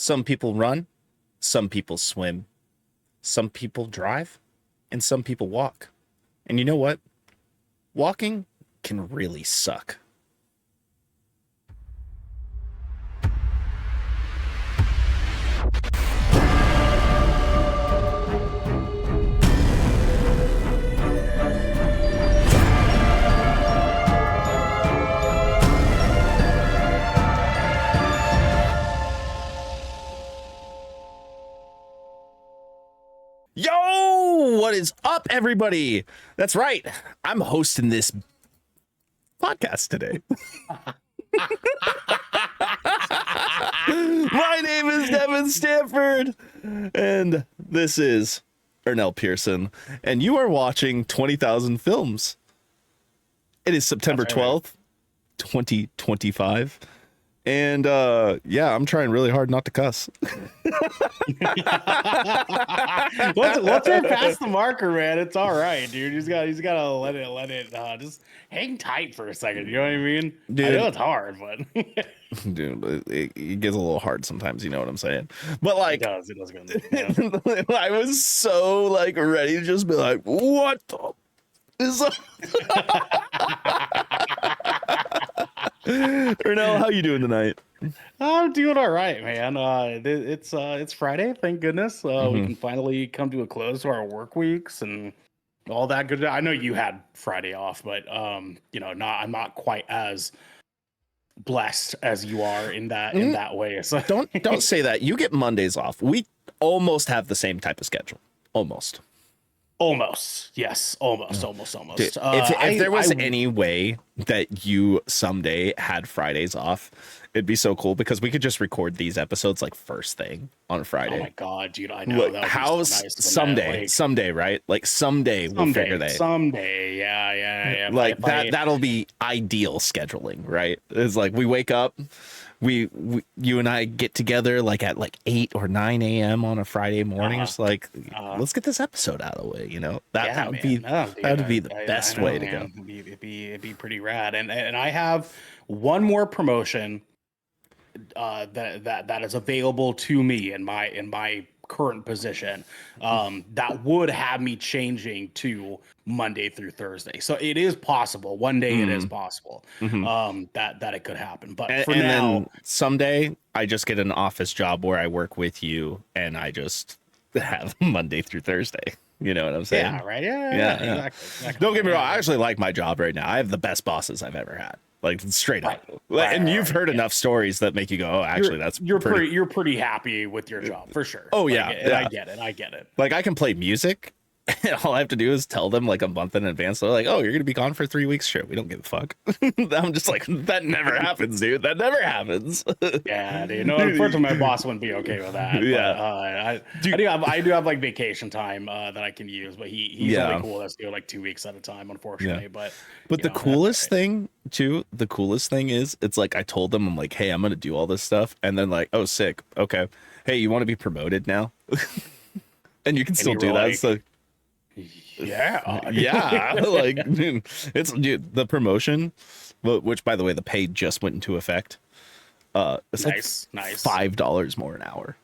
Some people run, some people swim, some people drive, and some people walk. And you know what? Walking can really suck. Yo, what is up, everybody? That's right. I'm hosting this podcast today. My name is Devin Stanford, and this is Ernell Pearson, and you are watching 20,000 Films. It is September 12th, 2025. And yeah, I'm trying really hard not to cuss. Once we're past the marker, man, it's all right, dude. You just gotta let it just hang tight for a second. You know what I mean? Dude, I know it's hard, but dude, it gets a little hard sometimes. You know what I'm saying? But like, it does good. Yeah. I was so like ready to just be like, what the is up? Ernell, how you doing tonight? I'm doing all right, man. It's Friday, thank goodness. We can finally come to a close to our work weeks and all that good. I know you had Friday off, but I'm not quite as blessed as you are in that way. So don't say that. You get Mondays off. We almost have the same type of schedule. Almost, yes, almost. Dude, if there was any way that you someday had Fridays off, it'd be so cool because we could just record these episodes like first thing on Friday. Oh my god, dude, I know. Like, how's so nice someday, right? Like someday we'll figure that. Someday, yeah. Like that'll be ideal scheduling, right? It's like we wake up. You and I get together like at like 8 or 9 a.m. on a Friday morning. It's like, let's get this episode out of the way. You know, that would be the best way to go. It'd be pretty rad. And I have one more promotion that is available to me in my current position that would have me changing to Monday through Thursday. So it is possible. One day it is possible that it could happen. But for now, then someday I just get an office job where I work with you and I just have Monday through Thursday. You know what I'm saying? Yeah, right. Yeah. Exactly. Don't get me wrong. I actually like my job right now. I have the best bosses I've ever had. Like straight up, and you've heard enough stories that make you go, "Oh, actually, you're pretty happy with your job for sure." Oh like, yeah, and I get it. Like I can play music, and all I have to do is tell them like a month in advance. They're like, "Oh, you're gonna be gone for 3 weeks." Sure, we don't give a fuck. I'm just like, that never happens, dude. That never happens. Yeah, dude. No, unfortunately, my boss wouldn't be okay with that. Yeah, but, I do have like vacation time that I can use, but he's only cool. Let's do like 2 weeks at a time, unfortunately. Yeah. But the coolest thing too, the coolest thing is it's like I told them, I'm like, hey, I'm gonna do all this stuff, and then like, oh, sick, okay, hey, you want to be promoted now? And you can still do that. So yeah, like dude, the promotion, which by the way, the pay just went into effect. It's nice. $5 more an hour.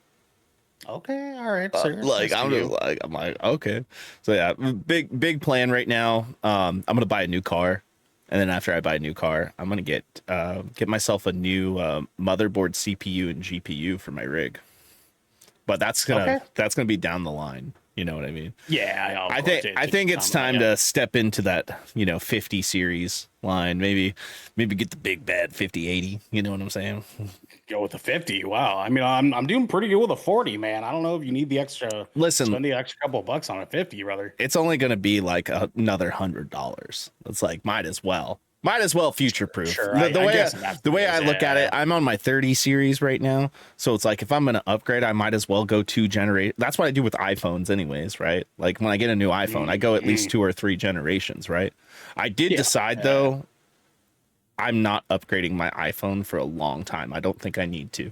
Okay, all right. Like I'm like okay, so yeah, big plan right now. I'm gonna buy a new car, and then after I buy a new car, I'm gonna get myself a new motherboard, CPU, and GPU for my rig. But that's gonna be down the line. You know what I mean? Yeah, I think it's time to step into that 50 series line. Maybe get the big bad 5080. You know what I'm saying? Go with the 50. Wow. I mean, I'm doing pretty good with a 40, man. I don't know if you need the extra. Spend the extra couple of bucks on a 50, brother. It's only gonna be like another $100. It's like might as well future proof. Sure, the way I look at it, I'm on my 30 series right now, so it's like if I'm gonna upgrade, I might as well go 2 generate. That's what I do with iPhones anyways, right? Like when I get a new iPhone, I go at least 2 or 3 generations, right? I did decide though, I'm not upgrading my iPhone for a long time. I don't think I need to.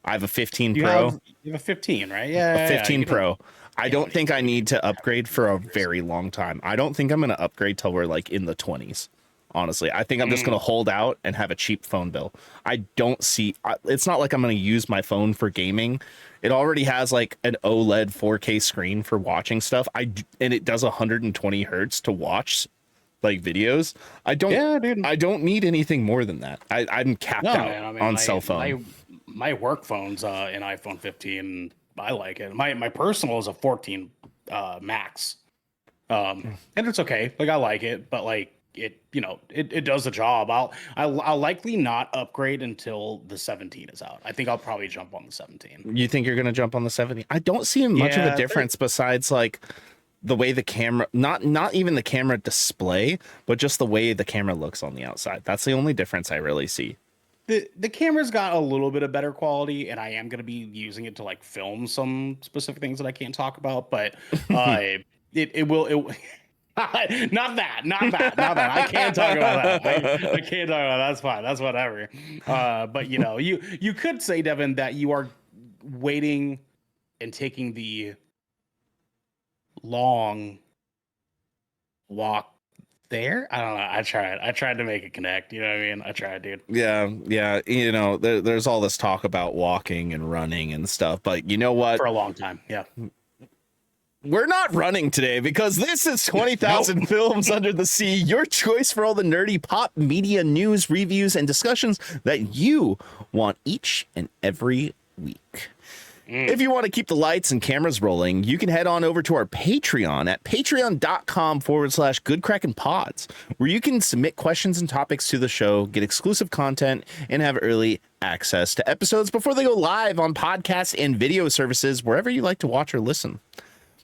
I have a 15 Pro. You have a 15, right? Yeah, a 15 Pro. I don't think I need to upgrade for a very long time. I don't think I'm gonna upgrade till we're like in the 20s. Honestly, I think I'm just going to hold out and have a cheap phone bill. I don't see, it's not like I'm going to use my phone for gaming. It already has like an OLED 4K screen for watching stuff. And it does 120 hertz to watch like videos. I don't need anything more than that. I'm capped out on cell phone. My work phone's an iPhone 15. I like it. My personal is a 14 max. And it's okay. Like I like it, but like it does the job. I'll likely not upgrade until the 17 is out. I think I'll probably jump on the 17. You think you're going to jump on the 17? I don't see much of a difference besides like the way the camera, not even the camera display, but just the way the camera looks on the outside. That's the only difference I really see. The camera's got a little bit of better quality, and I am going to be using it to like film some specific things that I can't talk about, but it will. Not that. I can't talk about that. I can't talk about that. That's fine. That's whatever. But you could say, Devin, that you are waiting and taking the long walk there. I don't know. I tried to make it connect. You know what I mean? I tried, dude. Yeah. There's all this talk about walking and running and stuff, but you know what? For a long time, yeah. We're not running today because this is 20,000 Films Under the Sea, your choice for all the nerdy pop media news, reviews, and discussions that you want each and every week. If you want to keep the lights and cameras rolling, you can head on over to our Patreon at patreon.com/Good Kraken Pods, where you can submit questions and topics to the show, get exclusive content, and have early access to episodes before they go live on podcasts and video services wherever you like to watch or listen.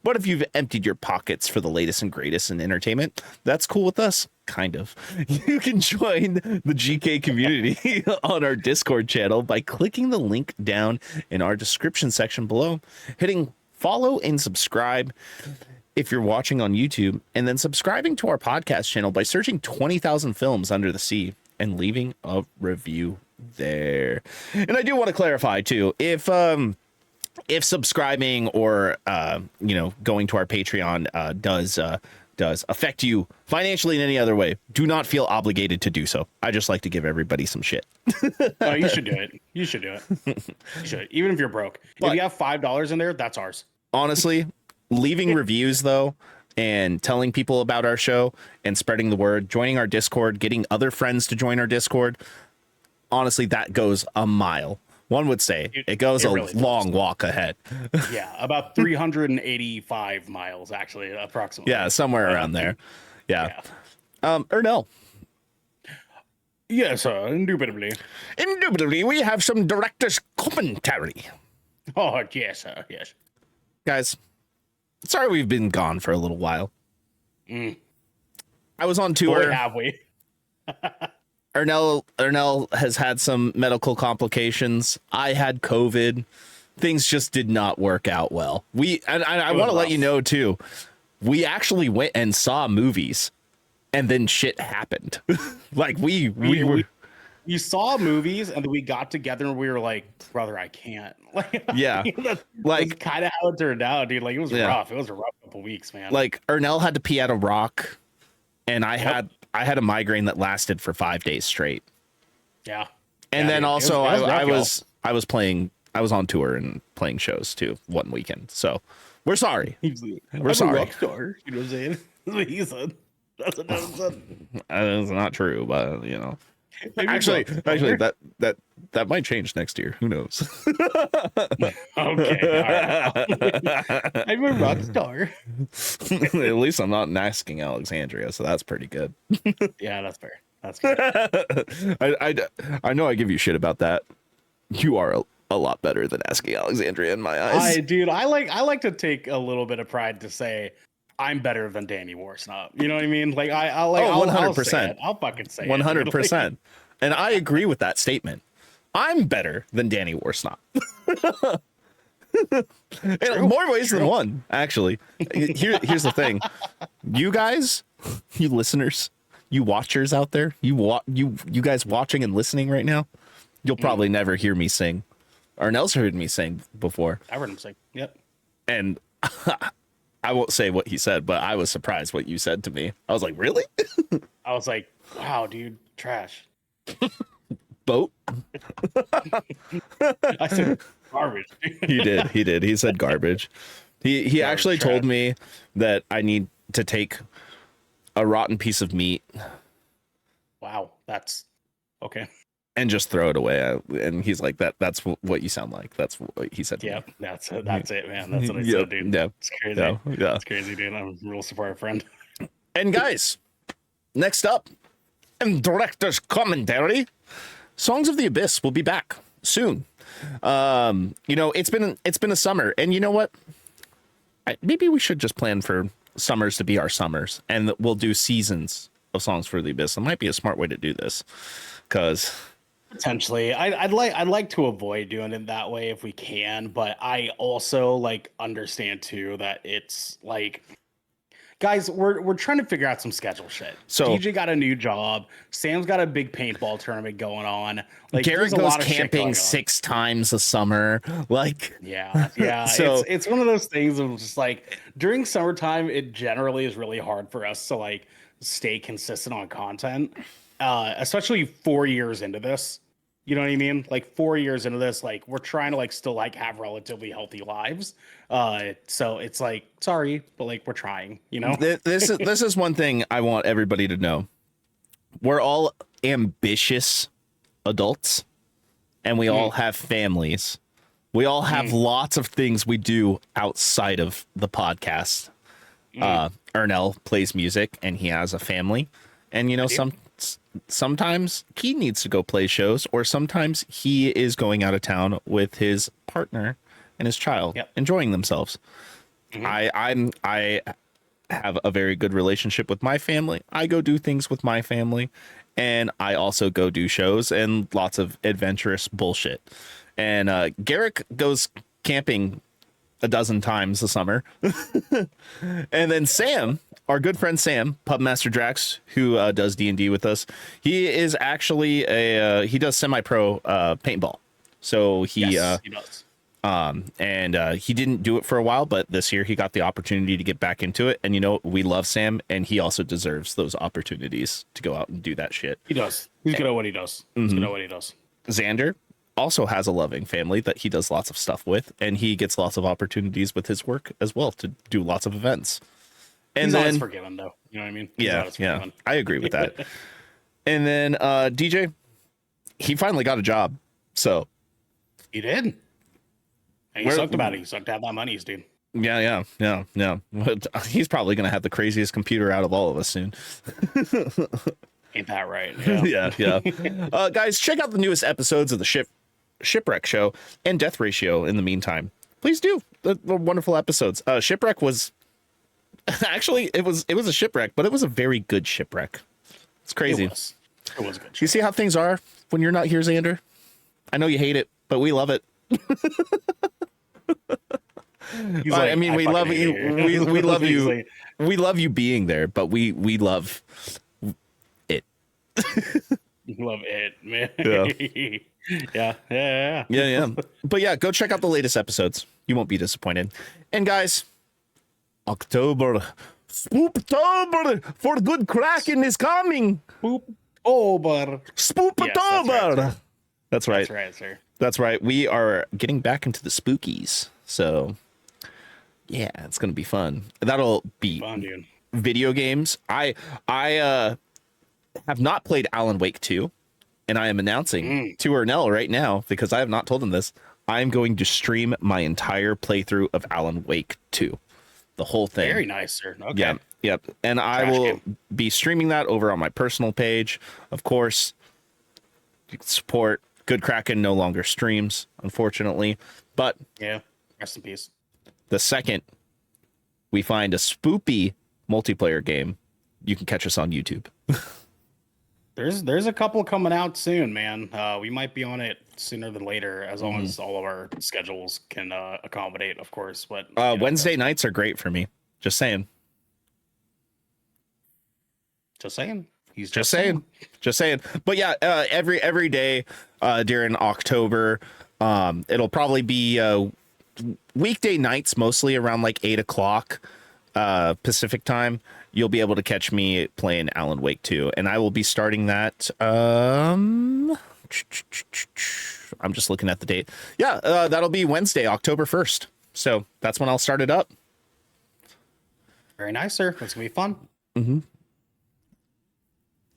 But if you've emptied your pockets for the latest and greatest in entertainment, that's cool with us. Kind of. You can join the GK community on our Discord channel by clicking the link down in our description section below, hitting follow and subscribe if you're watching on YouTube, and then subscribing to our podcast channel by searching 20,000 Films Under the Sea and leaving a review there. And I do want to clarify too, if subscribing or going to our Patreon does affect you financially in any other way, do not feel obligated to do so. I just like to give everybody some shit. Oh, you should do it. You should do it. You should, even if you're broke. If you have $5 in there, that's ours. Honestly, leaving reviews though, and telling people about our show and spreading the word, joining our Discord, getting other friends to join our Discord, honestly, that goes a mile. One would say it goes a really long walk ahead. Yeah, about 385 miles, actually, approximately. Yeah, somewhere around there. Yeah. Ernell. Yes, indubitably. Indubitably, we have some director's commentary. Oh, yes, yes. Guys, sorry we've been gone for a little while. I was on tour. Boy, have we. Ernell has had some medical complications. I had COVID. Things just did not work out well. I want to let you know too, we actually went and saw movies and then shit happened. Like we saw movies and then we got together and we were like, brother, I can't. Yeah. That's like kind of how it turned out, dude. Like it was rough. It was a rough couple weeks, man. Like Ernell had to pee at a rock and I had a migraine that lasted for 5 days straight. Yeah. And then also I was on tour and playing shows too one weekend. So we're sorry. We're sorry. A rock star, you know what I'm saying? That's what he said. That's what Devin said. That's not true, but actually that might change next year. Who knows? Okay. All right. I'm a rock star. At least I'm not asking Alexandria, so that's pretty good. Yeah, that's fair. That's fair. I know I give you shit about that. You are a lot better than asking Alexandria in my eyes. I like to take a little bit of pride to say I'm better than Danny Warsnop. You know what I mean? Like I'll 100%. I'll fucking say 100%. And I agree with that statement. I'm better than Danny Warsnop. In more ways than one, actually. Here's the thing. You guys, you listeners, you watchers out there, you guys watching and listening right now, you'll probably never hear me sing. Ernell's heard me sing before. I heard him sing. Yep. And I won't say what he said, but I was surprised what you said to me. I was like, really? I was like, wow, dude, trash. Boat? I said garbage. He did. He said garbage. He actually told me that I need to take a rotten piece of meat. Wow, that's okay. And just throw it away. And he's like, that's what you sound like. That's what he said to Yep, me. that's it, man. That's what I said, dude. Yeah. It's crazy. Yeah. It's crazy, dude. I'm real support friend. And guys, next up, in director's commentary, Songs of the Abyss will be back soon. It's been a summer, and you know what? Maybe we should just plan for summers to be our summers, and we'll do seasons of Songs for the Abyss. It might be a smart way to do this, because potentially, I'd like to avoid doing it that way if we can, but I also like understand too that it's like, guys, we're trying to figure out some schedule shit. So DJ got a new job. Sam's got a big paintball tournament going on. Like Garrick goes camping 6 times a summer. Like, yeah. So it's one of those things of just like during summertime, it generally is really hard for us to like stay consistent on content, especially 4 years into this. You know what I mean? Like 4 years into this, like we're trying to like still like have relatively healthy lives. So it's like, sorry, but like we're trying, you know? This is one thing I want everybody to know. We're all ambitious adults, and we all have families. We all have lots of things we do outside of the podcast. Ernell plays music, and he has a family. And, sometimes he needs to go play shows, or sometimes he is going out of town with his partner and his child, enjoying themselves. I have a very good relationship with my family. I go do things with my family, and I also go do shows and lots of adventurous bullshit. And Garrick goes camping a dozen times a summer. And then Sam, our good friend Sam, Pubmaster Drax, who does D&D with us, he is actually he does semi-pro paintball. So he does. He didn't do it for a while, but this year he got the opportunity to get back into it. And we love Sam, and he also deserves those opportunities to go out and do that shit. He does. He's good at what he does. He's good at what he does. Xander also has a loving family that he does lots of stuff with, and he gets lots of opportunities with his work as well to do lots of events. And he's then always forgiven, though. You know what I mean? Yeah, I agree with that. And then DJ, he finally got a job. So he did. And he sucked about it. He sucked to have that money, dude. Yeah. He's probably gonna have the craziest computer out of all of us soon. Ain't that right? Yeah. Guys, check out the newest episodes of the Shipwreck Show and Death Ratio in the meantime. Please do. They're wonderful episodes. Shipwreck was actually it was a shipwreck, but it was a very good shipwreck. It's crazy. It was a good shipwreck. You see how things are when you're not here, Xander? I know you hate it, but we love it. I mean, we love you. We love you. We love you being there, but we love it. Love it, man. Yeah. But yeah, go check out the latest episodes. You won't be disappointed. And guys, October, Spooptober for good Kraken is coming. Spooptober. Spooptober. That's right. That's right, sir. That's right. We are getting back into the spookies. So yeah, it's gonna be fun. That'll be fun, dude. Video games. I have not played Alan Wake 2, and I am announcing to Ernell right now, because I have not told him this, I'm going to stream my entire playthrough of Alan Wake 2. The whole thing. Very nice, sir. Okay. Yep. And I will be streaming that over on my personal page. Of course, you can support Good Kraken no longer streams, unfortunately. But yeah, rest in peace. The second we find a spoopy multiplayer game, you can catch us on YouTube. There's a couple coming out soon, man. We might be on it sooner than later, as long as all of our schedules can accommodate, of course. But Wednesday nights are great for me. Just saying. He's just saying. But yeah, every day during October, it'll probably be weekday nights, mostly around like 8 o'clock. Pacific time, you'll be able to catch me playing Alan Wake 2, and I will be starting that. I'm just looking at the date. Yeah, that'll be Wednesday, October 1st. So that's when I'll start it up. Very nice, sir. It's gonna be fun. Mm-hmm.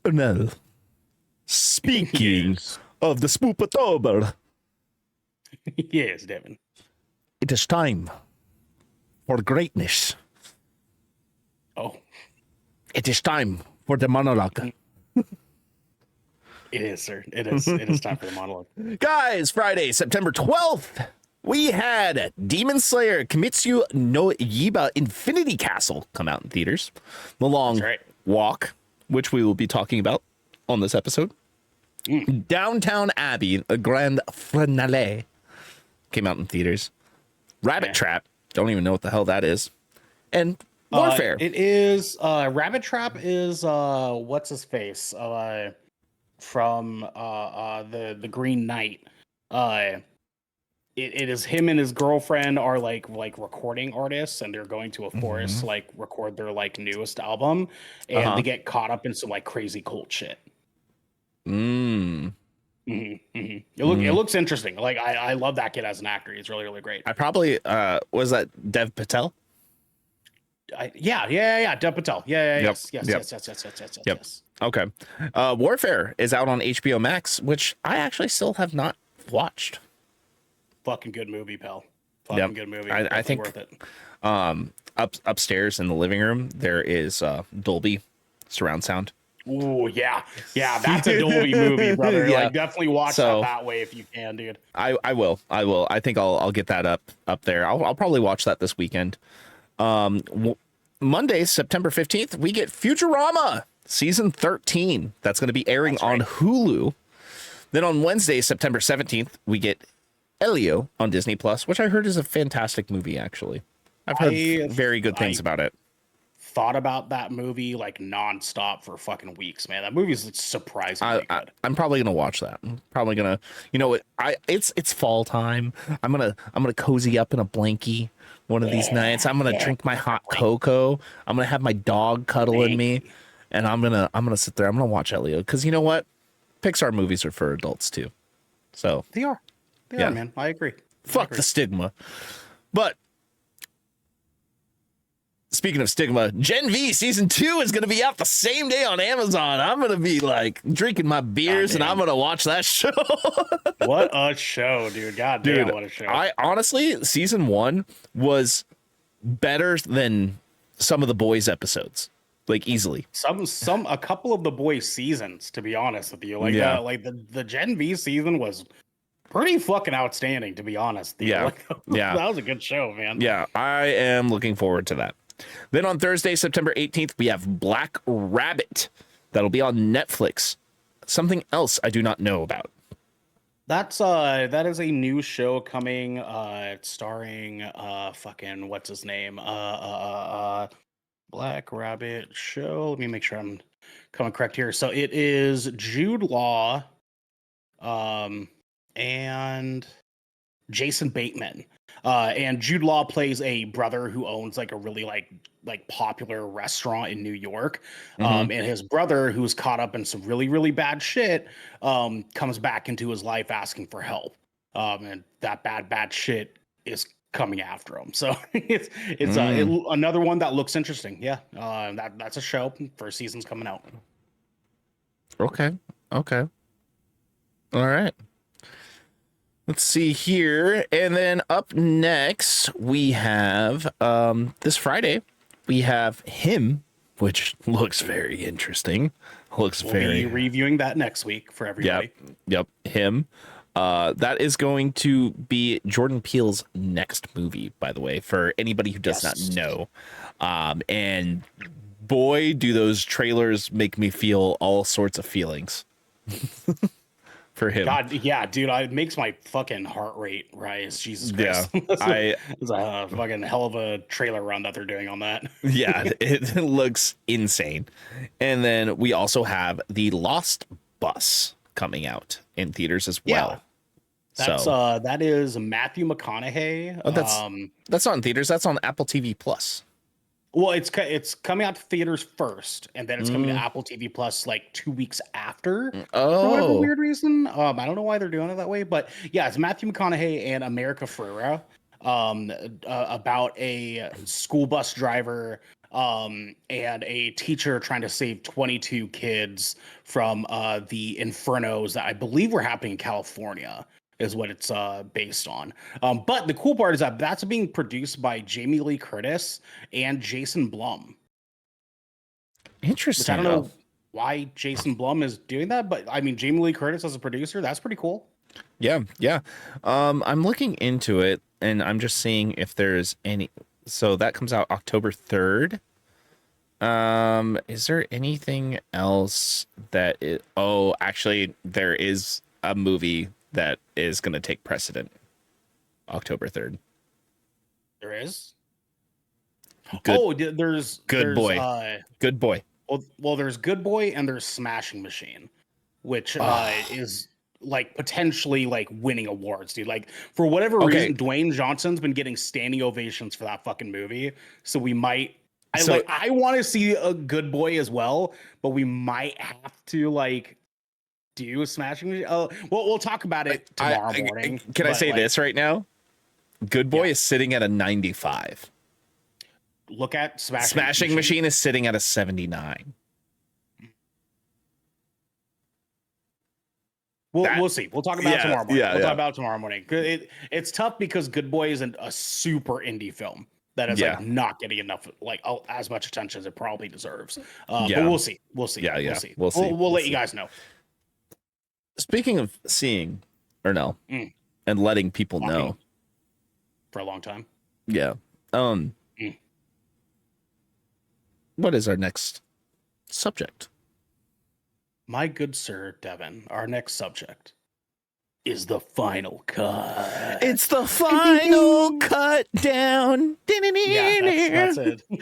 Ernell, speaking of the Spoopatober, yes, Devin. it is time for greatness. Oh, it is time for the monologue. It is, sir. It is. It is time for the monologue. Guys, Friday, September 12th, we had Demon Slayer Kimetsu no Yaiba Infinity Castle come out in theaters. The Long Walk, which we will be talking about on this episode. Downtown Abbey, a grand finale, came out in theaters. Rabbit Trap, don't even know what the hell that is. And Warfare. It is Rabbit Trap is what's his face? From the Green Knight. It is him and his girlfriend are like recording artists, and they're going to a forest to like record their like newest album, and they get caught up in some like crazy cult shit. It looks interesting. Like I love that kid as an actor. He's really, really great. I probably was that Dev Patel? Yeah. Dev Patel. Yes. Okay. Warfare is out on HBO Max, which I actually still have not watched. Fucking good movie, pal. Good movie. I think worth it. Upstairs in the living room there is Dolby surround sound. Oh yeah, that's a Dolby movie, brother. Yeah. Like definitely watch that way if you can, dude. I will. I think I'll get that up there. I'll probably watch that this weekend. Monday, September 15th, we get Futurama season 13. That's going to be airing on Hulu. Then on Wednesday, September 17th, we get Elio on Disney Plus, which I heard is a fantastic movie. Actually, I've heard very good things about it. Thought about that movie like nonstop for fucking weeks, man. That movie is surprisingly good. I'm probably gonna watch that. I'm probably gonna, it's fall time. I'm gonna cozy up in a blankie one of these nights. I'm gonna drink my hot cocoa. I'm gonna have my dog cuddling me, and I'm gonna sit there. I'm gonna watch Elio because you know what, Pixar movies are for adults too. So they are, man. I agree. Fuck the stigma, but. Speaking of stigma, Gen V season 2 is going to be out the same day on Amazon. I'm going to be like drinking my beers and I'm going to watch that show. What a show, dude. God damn, what a show. I honestly, season 1 was better than some of the boys episodes, like easily. A couple of the boys seasons, to be honest with you. Like, the Gen V season was pretty fucking outstanding, to be honest. That was a good show, man. Yeah, I am looking forward to that. Then on Thursday, September 18th, we have Black Rabbit. That'll be on Netflix. Something else I do not know about. That is a new show coming, starring fucking what's his name? Black Rabbit show. Let me make sure I'm coming correct here. So it is Jude Law, and Jason Bateman. And Jude Law plays a brother who owns like a really like popular restaurant in New York. And his brother, who's caught up in some really, really bad shit, comes back into his life asking for help. And that bad shit is coming after him. So it's another one that looks interesting. Yeah. That's a show. First season's coming out. Okay. All right. Let's see here. And then up next, we have this Friday, we have Him, which looks very interesting. We'll be reviewing that next week for everybody. Yep. Him. That is going to be Jordan Peele's next movie, by the way, for anybody who does not know. And boy, do those trailers make me feel all sorts of feelings. For him. God, yeah, dude, it makes my fucking heart rate rise. Jesus Christ. Yeah, it's a fucking hell of a trailer run that they're doing on that. Yeah, it looks insane. And then we also have The Lost Bus coming out in theaters as well. Yeah. That is Matthew McConaughey. Oh, that's not in theaters. That's on Apple TV Plus. Well, it's coming out to theaters first, and then it's coming to Mm, Apple TV Plus like 2 weeks after, for whatever oh, weird reason. I don't know why they're doing it that way, but yeah, it's Matthew McConaughey and America Ferrera, about a school bus driver, and a teacher trying to save 22 kids from the infernos that I believe were happening in California. Is what it's based on. But the cool part is that that's being produced by Jamie Lee Curtis and Jason Blum, which I interesting. don't Oh, know why Jason Blum is doing that, but I mean Jamie Lee Curtis as a producer, that's pretty cool. yeah, yeah. I'm looking into it, and I'm just seeing if there's any. So that comes out October 3rd. Is there anything else that is? Oh, actually, there is a movie that is going to take precedent. October 3rd. There is. Good, Oh, good there's boy, good boy. well there's Good Boy and there's Smashing Machine, which Oh, is like potentially like winning awards, dude. Like for whatever okay. reason, Dwayne Johnson's been getting standing ovations for that fucking movie. So we might So I want to see a Good Boy as well, but we might have to like do Smashing Machine. Oh, well, we'll talk about it tomorrow morning. can I But say like, this right now? Good yeah, boy is sitting at a 95. look at Smashing Smashing Machine. Machine is sitting at a 79. That We'll see. We'll talk about it yeah, tomorrow morning. yeah, We'll talk yeah. about it tomorrow morning. It's tough because Good Boy isn't a super indie film that is like Yeah. not getting enough like as much attention as it probably deserves. But Yeah. we'll see. We'll see. Yeah, We'll yeah. see. We'll see. We'll We'll let you see. guys know. Speaking of seeing Ernell Mm, and letting people walking know. for a long time. Yeah. Um, Mm. what is our next subject? My good sir Devin, our next subject is the final cut. It's the final cut down. Yeah, that's it. We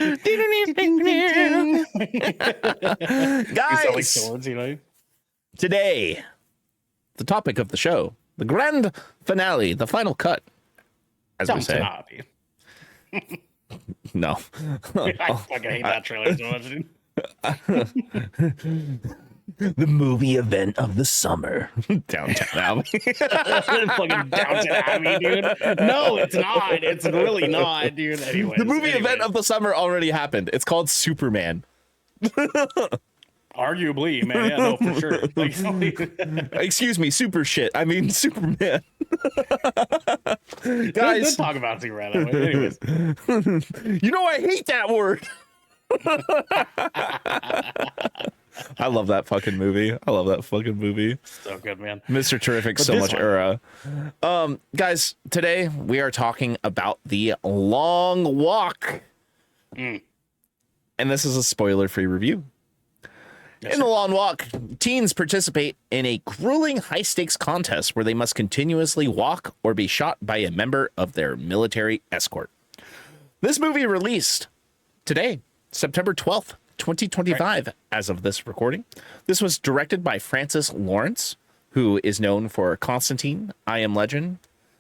sound like Guys, swords, you know. today, the topic of the show, the grand finale, the final cut, as we say. Downton Abbey. No. I fucking hate that trailer so much, dude. The movie event of the summer. Downtown Abbey. Fucking Downton Abbey, dude. No, it's not. It's really not, dude. The movie event of the summer already happened. It's called Superman. Arguably, man. Yeah, no, for sure. Like, Excuse me, super shit. I mean, Superman. good Guys, talk about Superman that way. Anyways, you know I hate that word. I love that fucking movie. I love that fucking movie. so good, man. Mr. Terrific, But so this much one, era. Guys, today we are talking about the long walk. Mm. And this is a spoiler-free review. Yes, In the sir. long walk, teens participate in a grueling high-stakes contest where they must continuously walk or be shot by a member of their military escort. This movie released today, September 12th, 2025, right, as of this recording. This was directed by Francis Lawrence, who is known for Constantine, I Am Legend,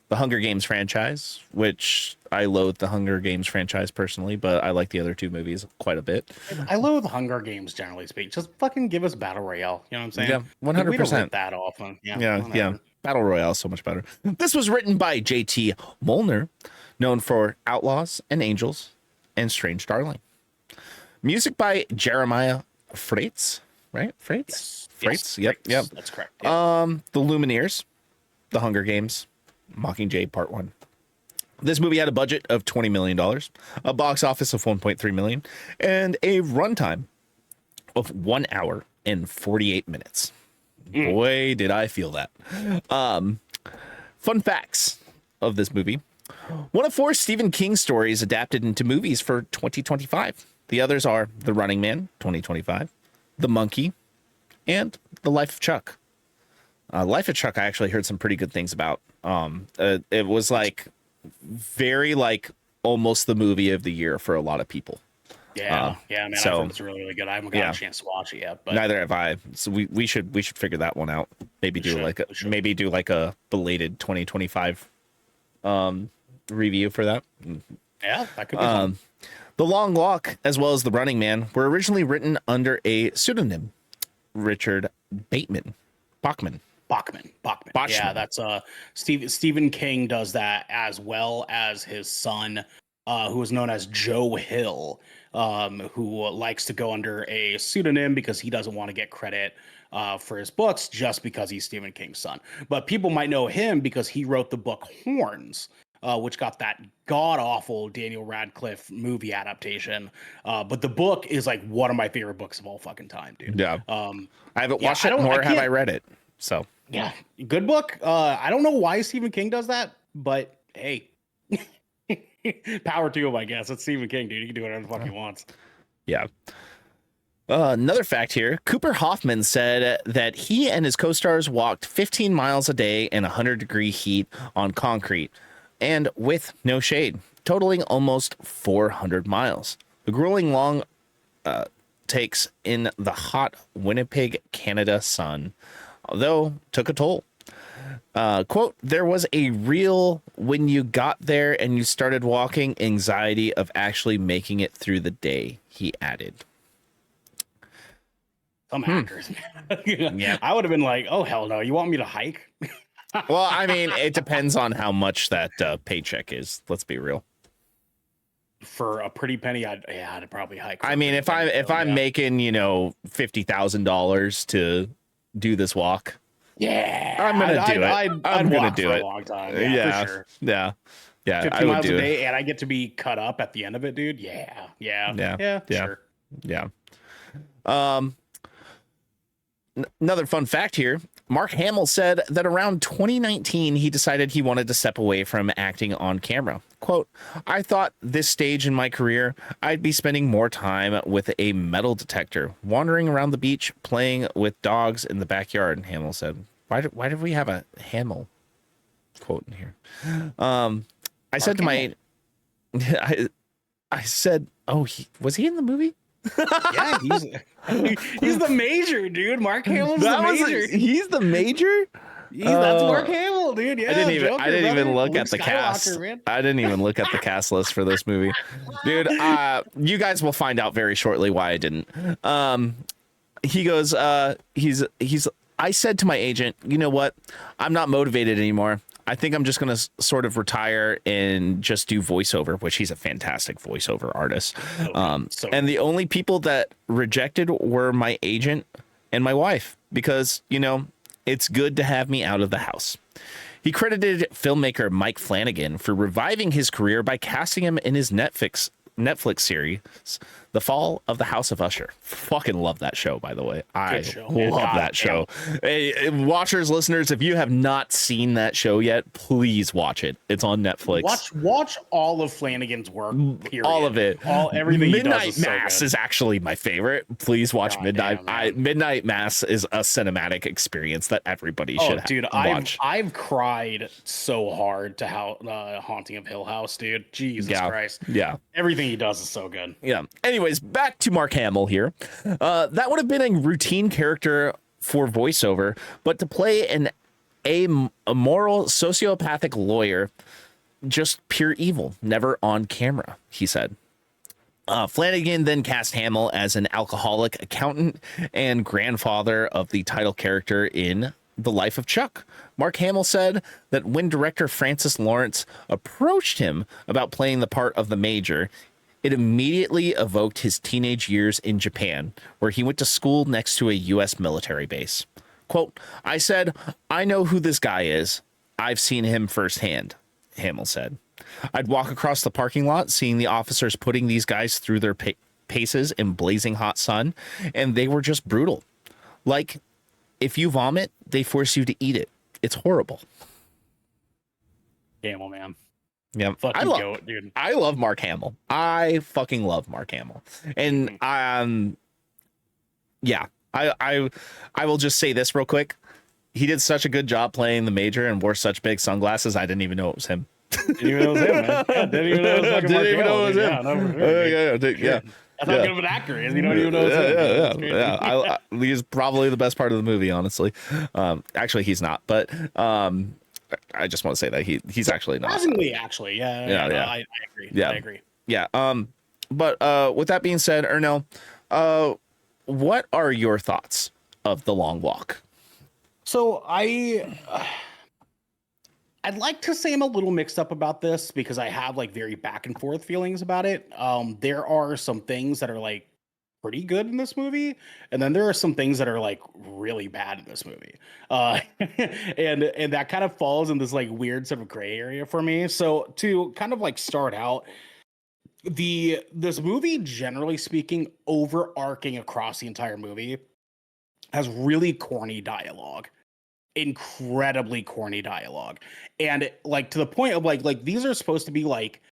the Hunger Games franchise, which I loathe the Hunger Games franchise personally, but I like the other two movies quite a bit. I love Hunger Games, generally speaking. Just fucking give us Battle Royale. You know what I'm saying? Yeah, Like, we don't 100%. rip that often. Yeah, Yeah, whatever. yeah. Battle Royale is so much better. This was written by J.T. Molnar, known for Outlaws and Angels and Strange Darling. Music by Jeremiah Freites, right? Freites? Yes. Freites? Yes. Yep, yep. That's correct. Yeah. The Lumineers, The Hunger Games, Mockingjay Part 1. This movie had a budget of $20 million, a box office of $1.3 million, and a runtime of 1 hour and 48 minutes. Boy, did I feel that. Fun facts of this movie. One of 4 Stephen King stories adapted into movies for 2025. The others are The Running Man, 2025, The Monkey, and The Life of Chuck. Life of Chuck, I actually heard some pretty good things about. It was like very like almost the movie of the year for a lot of people. Yeah, man. so- I heard it's really, really good. I haven't got yeah. a chance to watch it yet, but Neither have I. So we should figure that one out. Maybe do like a belated 2025 review for that. yeah, that could be fun. The Long Walk, as well as The Running Man, were originally written under a pseudonym, Richard Bachman. Yeah, that's Stephen King does that, as well as his son, who is known as Joe Hill, who likes to go under a pseudonym because he doesn't want to get credit for his books just because he's Stephen King's son. But people might know him because he wrote the book Horns, which got that god awful Daniel Radcliffe movie adaptation. But the book is like one of my favorite books of all fucking time, dude. Yeah. I haven't watched it, nor have I read it. So yeah, good book. I don't know why Stephen King does that, but hey, power to him, I guess. It's Stephen King, dude. He can do whatever the fuck he wants. Yeah. Another fact here, Cooper Hoffman said that he and his co-stars walked 15 miles a day in 100-degree heat on concrete and with no shade, totaling almost 400 miles. The grueling long takes in the hot Winnipeg, Canada sun, although took a toll. Quote, there was a real, when you got there and you started walking, anxiety of actually making it through the day, he added. Some actors, man. Yeah. I would have been like, oh, hell no. You want me to hike? Well, I mean, it depends on how much that paycheck is. Let's be real. For a pretty penny, I'd probably hike. I mean, if I'm making, $50,000 to do this walk, yeah, I'm gonna do it. I'm gonna do it. A long time. Yeah, for sure. Yeah. 50 miles a day, and I get to be cut up at the end of it, dude. Yeah. Sure. Yeah. Another fun fact here. Mark Hamill said that around 2019, he decided he wanted to step away from acting on camera. Quote, I thought this stage in my career, I'd be spending more time with a metal detector, wandering around the beach, playing with dogs in the backyard. Hamill said, why did we have a Hamill quote in here? I said to my, I said, oh, was he in the movie? Yeah, he's the major, dude. Mark Hamill's the major. He's the major? That's Mark Hamill, dude. Yeah, I didn't even look at the cast. Man. I didn't even look at the cast list for this movie. Dude, you guys will find out very shortly why I didn't. He goes, I said to my agent, you know what? I'm not motivated anymore. I think I'm just going to sort of retire and just do voiceover, which he's a fantastic voiceover artist. And the only people that rejected were my agent and my wife, because, it's good to have me out of the house. He credited filmmaker Mike Flanagan for reviving his career by casting him in his Netflix series, The Fall of the House of Usher. Fucking love that show, by the way. I love that show. Hey, watchers, listeners, if you have not seen that show yet, please watch it. It's on Netflix. Watch all of Flanagan's work. Period. All of it. Everything. Midnight Mass is actually my favorite. Please watch Midnight. Midnight Mass is a cinematic experience that everybody should watch. I've cried so hard to Haunting of Hill House, dude. Jesus Christ. Yeah. Everything he does is so good. Yeah. Anyways, back to Mark Hamill here. That would have been a routine character for voiceover, but to play an amoral sociopathic lawyer, just pure evil, never on camera, he said. Flanagan then cast Hamill as an alcoholic accountant and grandfather of the title character in The Life of Chuck. Mark Hamill said that when director Francis Lawrence approached him about playing the part of the Major, it immediately evoked his teenage years in Japan, where he went to school next to a U.S. military base. Quote, I said, I know who this guy is. I've seen him firsthand, Hamill said. I'd walk across the parking lot, seeing the officers putting these guys through their paces in blazing hot sun, and they were just brutal. Like, if you vomit, they force you to eat it. It's horrible. Hamill, man. Yeah, dude. I love Mark Hamill. I fucking love Mark Hamill. And yeah, I will just say this real quick. He did such a good job playing the Major and wore such big sunglasses. I didn't even know it was him. Didn't even know it was him, man. Yeah, didn't even know it was him. Yeah. That's how good of an actor he is. You don't even know it's him. Yeah. He's probably the best part of the movie, honestly. Actually, he's not, but I just want to say that he's actually not. Surprisingly, actually, I agree. Yeah. I agree. Yeah. But with that being said, Ernell, what are your thoughts of The Long Walk? So I'd like to say I'm a little mixed up about this because I have like very back and forth feelings about it. There are some things that are like pretty good in this movie, and then there are some things that are like really bad in this movie. Uh, and that kind of falls in this like weird sort of gray area for me. So to kind of like start out, this movie, generally speaking, overarching across the entire movie, has really corny dialogue, incredibly corny dialogue, and like to the point of like these are supposed to be like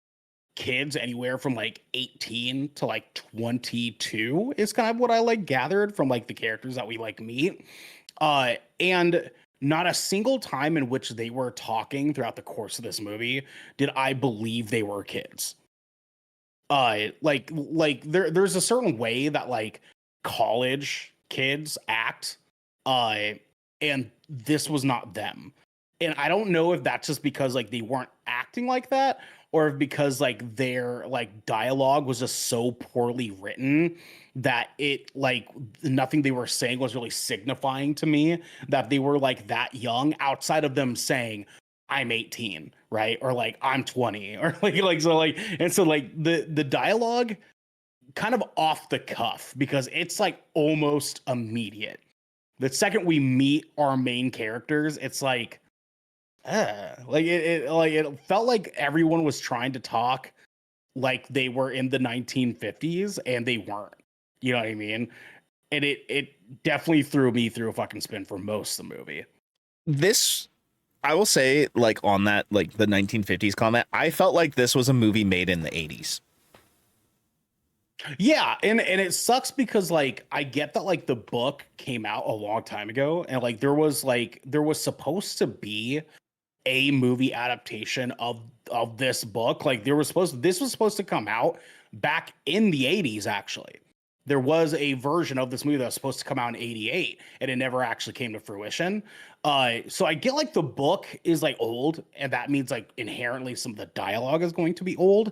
kids anywhere from like 18 to like 22 is kind of what I like gathered from like the characters that we like meet. And not a single time in which they were talking throughout the course of this movie did I believe they were kids. There's a certain way that like college kids act, uh and this was not them. And I don't know if that's just because like they weren't acting like that, or if because like their like dialogue was just so poorly written that it like nothing they were saying was really signifying to me that they were like that young, outside of them saying I'm 18, right? Or like I'm 20, or like the dialogue kind of off the cuff because it's like almost immediate. The second we meet our main characters, it's like it felt like everyone was trying to talk like they were in the 1950s and they weren't. You know what I mean? And it definitely threw me through a fucking spin for most of the movie. This, I will say, like on that, like the 1950s comment, I felt like this was a movie made in the 80s. Yeah, and it sucks because like I get that like the book came out a long time ago, and there was supposed to be a movie adaptation of this book. Like this was supposed to come out back in the 80s actually. There was a version of this movie that was supposed to come out in 88 and it never actually came to fruition. So I get like the book is like old and that means like inherently some of the dialogue is going to be old,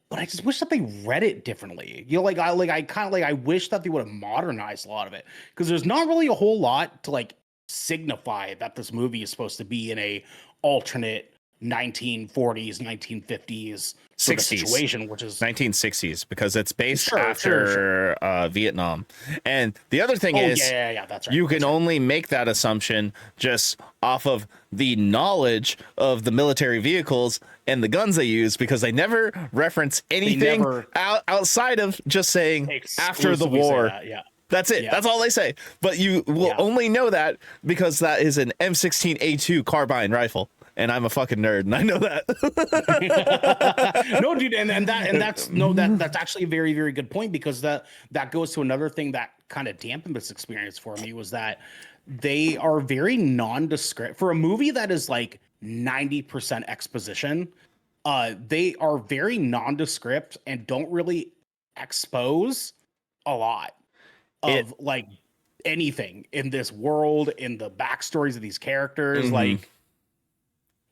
but I just wish that they read it differently. You know, I kind of like I wish that they would have modernized a lot of it because there's not really a whole lot to like signify that this movie is supposed to be in a alternate 1940s, 1950s sort of 60s, situation, which is 1960s, because it's based sure. after Vietnam. And the other thing is, yeah, that's right. You can That's right. only make that assumption just off of the knowledge of the military vehicles and the guns they use, because they never reference anything outside of just saying after the war. Yeah. That's it. Yeah. That's all they say. But you will only know that because that is an M16A2 carbine rifle. And I'm a fucking nerd, and I know that. No, dude, that's actually a very, very good point because that goes to another thing that kind of dampened this experience for me was that they are very nondescript for a movie that is like 90% exposition. They are very nondescript and don't really expose a lot of like anything in this world, in the backstories of these characters. Mm-hmm. Like,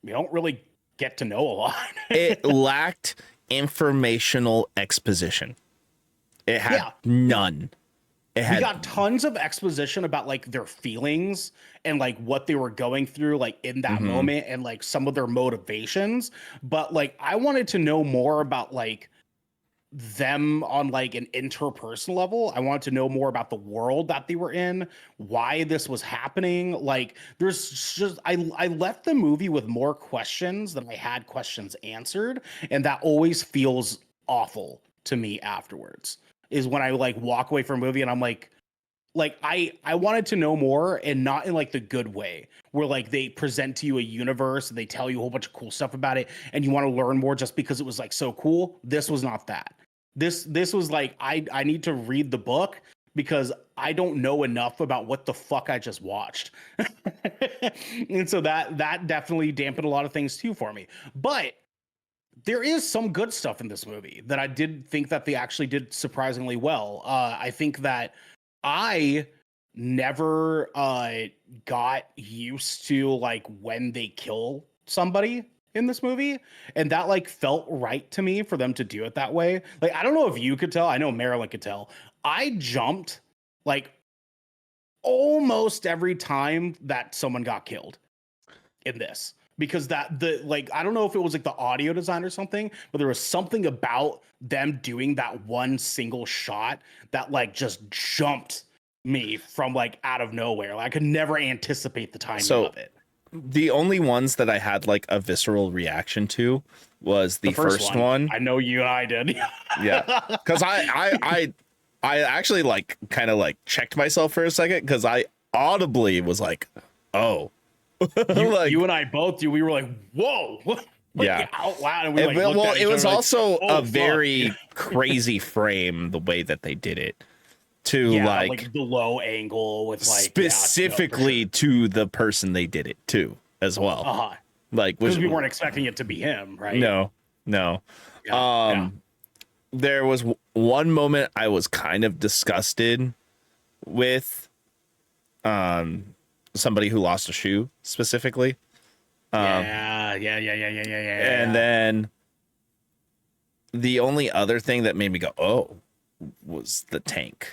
we don't really get to know a lot. It lacked informational exposition. It had none. We got tons of exposition about like their feelings and like what they were going through like in that moment and like some of their motivations. But like I wanted to know more about like them on like an interpersonal level. I wanted to know more about the world that they were in, why this was happening. Like there's just I left the movie with more questions than I had questions answered, and that always feels awful to me afterwards. Is when I like walk away from a movie and I'm like I wanted to know more, and not in like the good way where like they present to you a universe and they tell you a whole bunch of cool stuff about it and you want to learn more just because it was like so cool. This was not that. This was like I need to read the book because I don't know enough about what the fuck I just watched. And so that definitely dampened a lot of things too for me. But there is some good stuff in this movie that I did think that they actually did surprisingly well. I think that I never got used to like when they kill somebody in this movie, and that like felt right to me for them to do it that way. Like I don't know if you could tell, I know Marilyn could tell. I jumped like almost every time that someone got killed in this, because that the like I don't know if it was like the audio design or something, but there was something about them doing that one single shot that like just jumped me from like out of nowhere. Like I could never anticipate the timing So of it. the only ones that I had like a visceral reaction to was the first one. I know you and I did. Yeah, because I actually like kind of like checked myself for a second because I audibly was like, oh, like, you and I both do. We were like, whoa. Yeah, out loud, and we like, well, it was also like, oh, a very crazy frame the way that they did it to like the low angle with like specifically to the person they did it to as well. Like because we weren't expecting it to be him, right? No. There was one moment I was kind of disgusted with somebody who lost a shoe specifically. Yeah. And then the only other thing that made me go, oh, was the tank.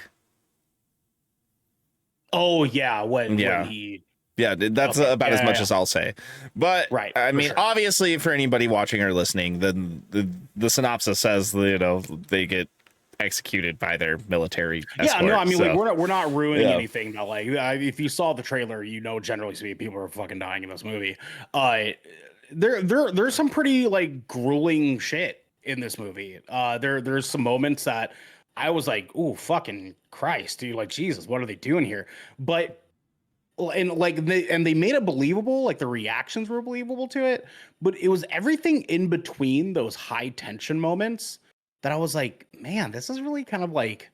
Oh yeah, when he that's about as much as I'll say. But right, I mean, obviously, for anybody watching or listening, the synopsis says they get executed by their military escort. Yeah, no, I mean, like we're not ruining anything. But like, if you saw the trailer, you know, generally speaking, people are fucking dying in this movie. There's some pretty like grueling shit in this movie. There's some moments that I was like, "Ooh, fucking Christ, dude! Like, Jesus, what are they doing here?" But they made it believable. Like the reactions were believable to it, but it was everything in between those high tension moments that I was like, man, this is really kind of like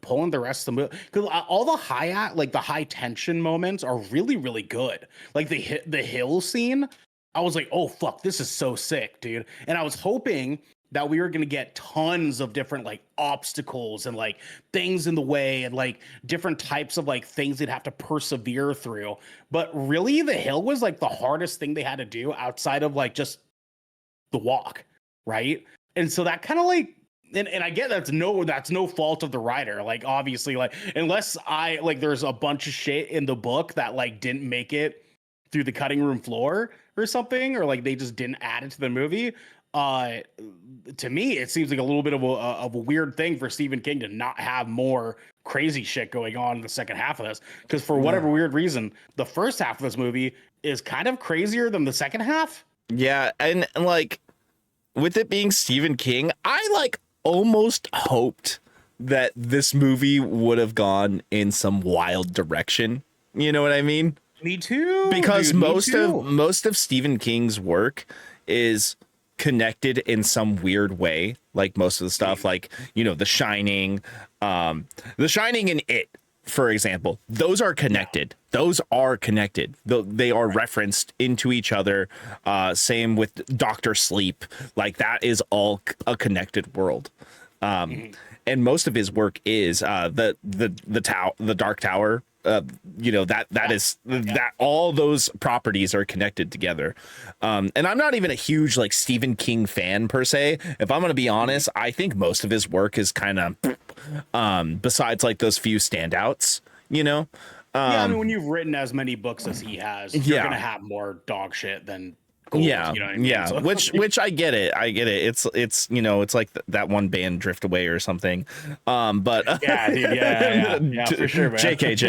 pulling the rest of the movie, because all the high tension moments are really, really good. Like the hill scene, I was like, oh fuck, this is so sick, dude. And I was hoping that we were gonna get tons of different like obstacles and like things in the way and like different types of like things they'd have to persevere through. But really, the hill was like the hardest thing they had to do outside of like just the walk, right? And so that kind of like, and I get that's no fault of the writer. Like obviously, like unless there's a bunch of shit in the book that like didn't make it through the cutting room floor or something, or like they just didn't add it to the movie. To me, it seems like a little bit of a weird thing for Stephen King to not have more crazy shit going on in the second half of this, because for whatever weird reason, the first half of this movie is kind of crazier than the second half. Yeah, and like, with it being Stephen King, I like almost hoped that this movie would have gone in some wild direction. You know what I mean? Me too. Because most of Stephen King's work is connected in some weird way. Like most of the stuff, like, you know, The Shining and It, for example, those are connected. Those are connected. They are referenced into each other. Same with Doctor Sleep. Like that is all a connected world. And most of his work is the Dark Tower. That all those properties are connected together. And I'm not even a huge like Stephen King fan per se. If I'm going to be honest, I think most of his work is kind of besides like those few standouts, you know. I mean, when you've written as many books as he has, you're going to have more dog shit than gold, you know what I mean? So. which I get it. It's you know, it's like that one band Drift Away or something. But yeah, dude, yeah, for sure, man. JK.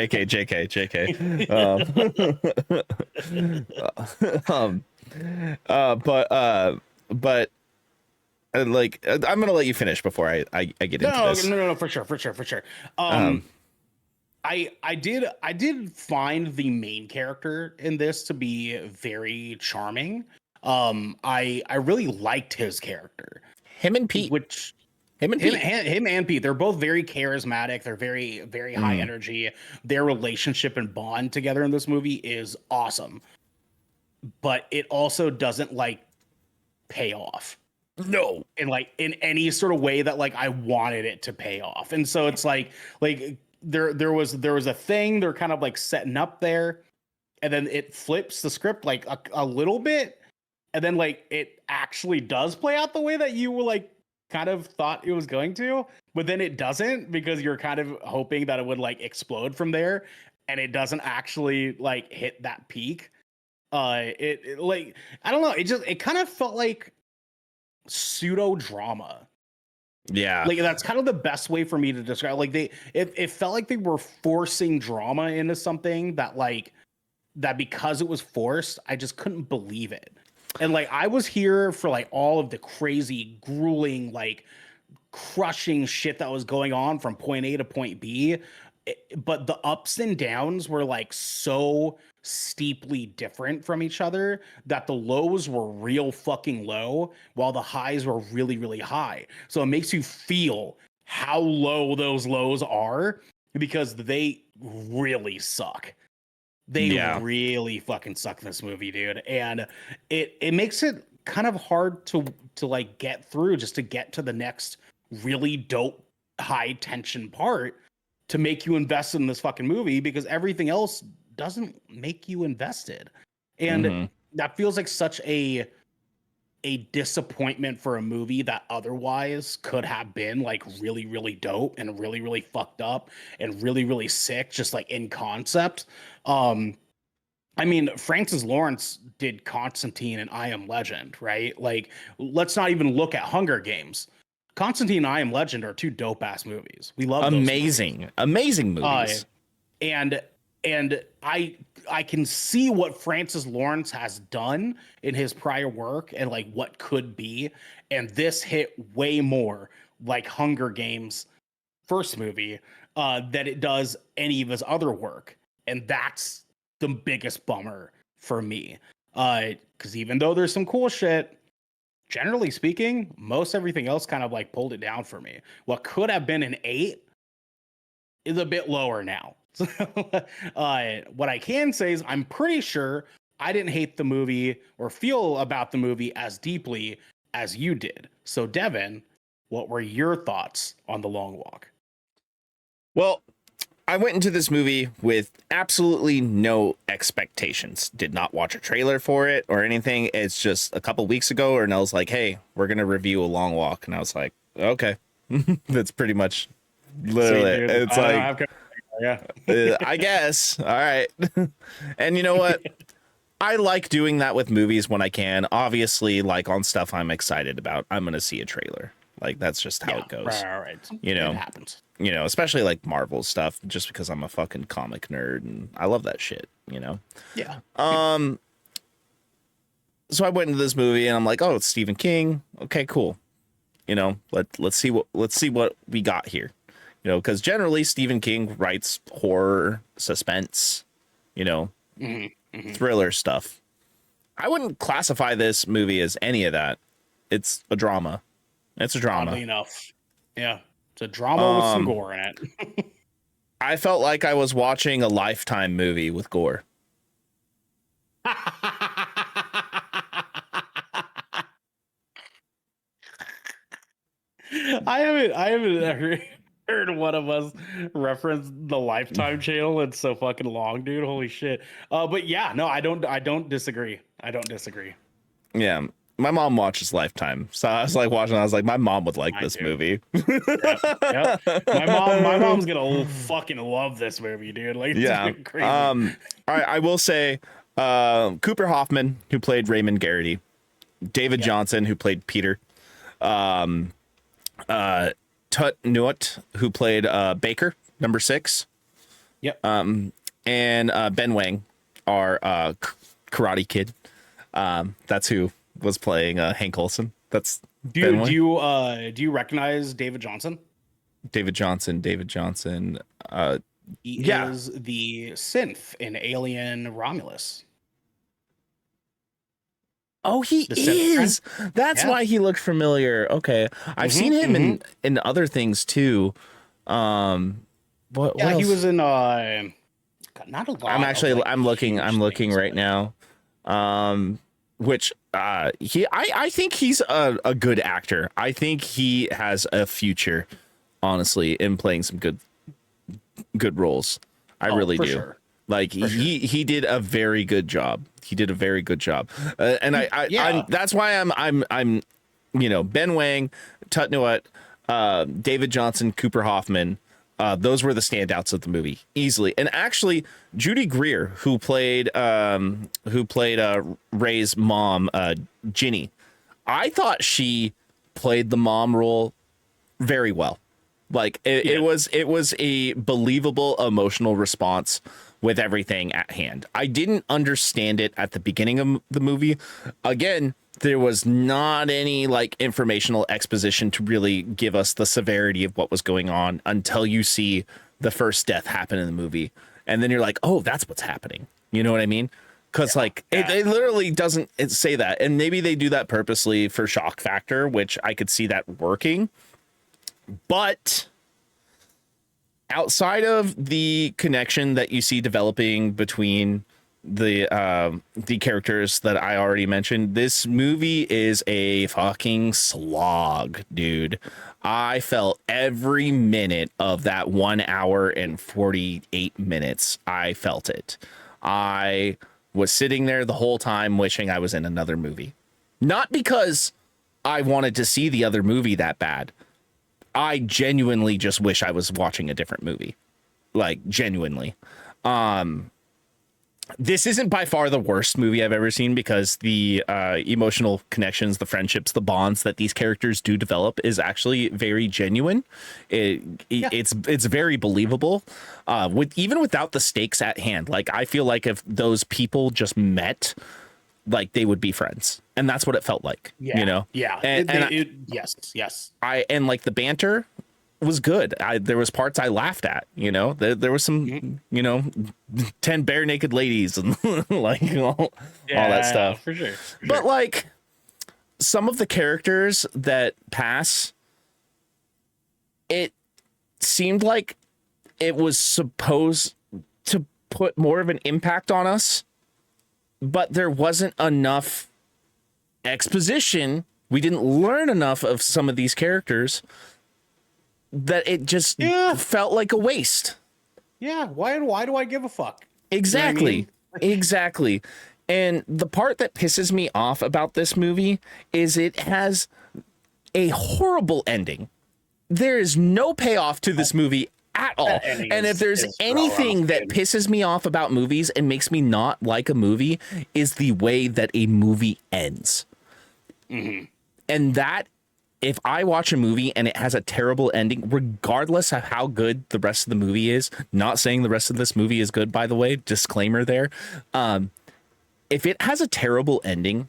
But like, I'm gonna let you finish before I get into this. No, for sure. I did find the main character in this to be very charming. I really liked his character. Him and Pete. Him and Pete. They're both very charismatic. They're very, very high energy. Their relationship and bond together in this movie is awesome. But it also doesn't like pay off. No, in any sort of way that like I wanted it to pay off. And so it's like there was a thing they're kind of like setting up there, and then it flips the script like a little bit, and then like it actually does play out the way that you were like kind of thought it was going to, but then it doesn't because you're kind of hoping that it would like explode from there, and it doesn't actually like hit that peak. It like I don't know, it kind of felt like pseudo drama. Yeah. Like that's kind of the best way for me to describe. Like it felt like they were forcing drama into something that that because it was forced, I just couldn't believe it. And like I was here for like all of the crazy, grueling, like crushing shit that was going on from point A to point B. But the ups and downs were like so steeply different from each other that the lows were real fucking low while the highs were really, really high. So it makes you feel how low those lows are because they really suck. They really fucking suck in this movie, dude. And it makes it kind of hard to like get through just to get to the next really dope high tension part to make you invest in this fucking movie because everything else doesn't make you invested. And that feels like such a disappointment for a movie that otherwise could have been like really, really dope and really, really fucked up and really, really sick, just like in concept. I mean, Francis Lawrence did Constantine and I Am Legend, right? Like, let's not even look at Hunger Games. Constantine and I Am Legend are two dope ass movies. We love amazing movies. And I can see what Francis Lawrence has done in his prior work and like what could be, and this hit way more like Hunger Games first movie than it does any of his other work, and that's the biggest bummer for me. Because even though there's some cool shit, generally speaking, most everything else kind of like pulled it down for me. What could have been an 8 is a bit lower now. What I can say is I'm pretty sure I didn't hate the movie or feel about the movie as deeply as you did. So, Devin, what were your thoughts on The Long Walk? Well, I went into this movie with absolutely no expectations. Did not watch a trailer for it or anything. It's just a couple weeks ago, Ernell's like, hey, we're going to review A Long Walk. And I was like, okay. That's pretty much literally. See, it's like, I guess. All right. And you know what? I like doing that with movies when I can. Obviously, like on stuff I'm excited about, I'm going to see a trailer. Like, that's just how it goes. Right. You know, it happens. You know, especially like Marvel stuff, just because I'm a fucking comic nerd and I love that shit, you know? Yeah. So I went into this movie and I'm like, oh, it's Stephen King. Okay, cool. You know, let's see what we got here. You know, because generally Stephen King writes horror, suspense, you know, thriller stuff. I wouldn't classify this movie as any of that. It's a drama. It's a drama. Oddly enough. Yeah. It's a drama with some gore in it. I felt like I was watching a Lifetime movie with gore. I haven't ever heard one of us reference the Lifetime channel. It's so fucking long, dude. Holy shit. But yeah, no, I don't disagree. I don't disagree. Yeah. My mom watches Lifetime, so I was like watching. I was like, my mom would like this movie. Yep. My mom's gonna fucking love this movie, dude. Like, yeah. crazy. I will say, Cooper Hoffman, who played Raymond Garrity, David Johnson, who played Peter, Tut Nuot, who played Baker, number 6. Yep. And Ben Wang, our Karate Kid. That's who was playing Hank Olsen. That's do you recognize David Johnson? David Johnson. He is the synth in Alien Romulus. Oh, he is. That's why he looked familiar. Okay, I've seen him in other things too. What else? He was in not a lot. I'm looking right now. Which I think he's a good actor. I think he has a future, honestly, in playing some good roles. I really do. Sure. Like he did a very good job. He did a very good job. And that's why I'm Ben Wang, Tut Nuot, David Johnson, Cooper Hoffman. Those were the standouts of the movie easily. And actually, Judy Greer, who played Ray's mom, Ginny, I thought she played the mom role very well. Like it was a believable emotional response with everything at hand. I didn't understand it at the beginning of the movie. Again, there was not any like informational exposition to really give us the severity of what was going on until you see the first death happen in the movie. And then you're like, oh, that's what's happening. You know what I mean? Because it literally doesn't say that. And maybe they do that purposely for shock factor, which I could see that working. But outside of the connection that you see developing between the characters that I already mentioned, this movie is a fucking slog, dude. I felt every minute of that 1 hour and 48 minutes. I felt it. I was sitting there the whole time wishing I was in another movie. Not because I wanted to see the other movie that bad. I genuinely just wish I was watching a different movie. Like, genuinely. This isn't by far the worst movie I've ever seen because the emotional connections, the friendships, the bonds that these characters do develop is actually very genuine. It's very believable. Even without the stakes at hand. Like, I feel like if those people just met, like they would be friends, and that's what it felt like. Yes. And like the banter was good. There was parts I laughed at. There was some 10 bare naked ladies and like all that stuff for sure. But like some of the characters that pass, it seemed like it was supposed to put more of an impact on us, but there wasn't enough exposition. We didn't learn enough of some of these characters that it just felt like a waste. Yeah. Why do I give a fuck? Exactly. You know what I mean? Exactly. And the part that pisses me off about this movie is it has a horrible ending. There is no payoff to this movie at all. And if there's anything that pisses me off about movies and makes me not like a movie is the way that a movie ends. Mm-hmm. And that, if I watch a movie and it has a terrible ending, regardless of how good the rest of the movie is, not saying the rest of this movie is good, by the way, disclaimer there. If it has a terrible ending,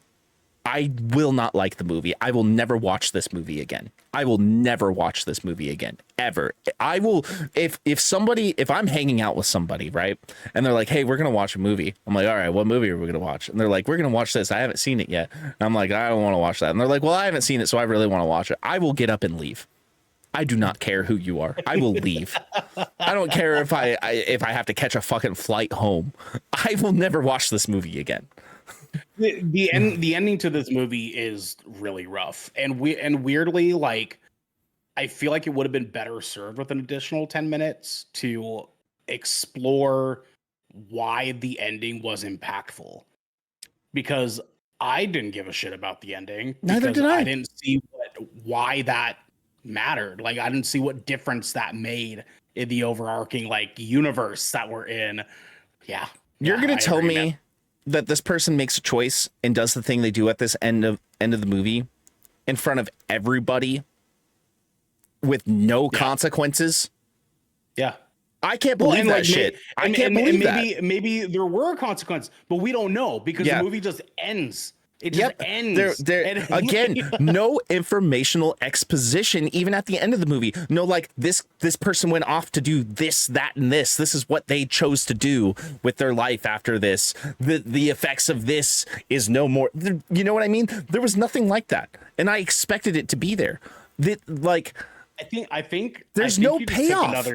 I will not like the movie. I will never watch this movie again. I will never watch this movie again, ever. I will, if I'm hanging out with somebody, right, and they're like, hey, we're going to watch a movie. I'm like, all right, what movie are we going to watch? And they're like, we're going to watch this. I haven't seen it yet. And I'm like, I don't want to watch that. And they're like, well, I haven't seen it, so I really want to watch it. I will get up and leave. I do not care who you are. I will leave. I don't care if I have to catch a fucking flight home. I will never watch this movie again. The ending to this movie is really rough, and weirdly, like, I feel like it would have been better served with an additional 10 minutes to explore why the ending was impactful, because I didn't give a shit about the ending. Neither did I. I didn't see why that mattered. Like, I didn't see what difference that made in the overarching like universe that we're in. Yeah, you're gonna tell me that this person makes a choice and does the thing they do at this end of the movie in front of everybody with no consequences. Yeah. I can't believe that shit. I can't believe that. Maybe there were a consequence, but we don't know because the movie just ends. It just ends. Again, no informational exposition, even at the end of the movie. No, like this person went off to do this, that, and this. This is what they chose to do with their life after this. The effects of this is no more. You know what I mean? There was nothing like that, and I expected it to be there. I think there's no payoff.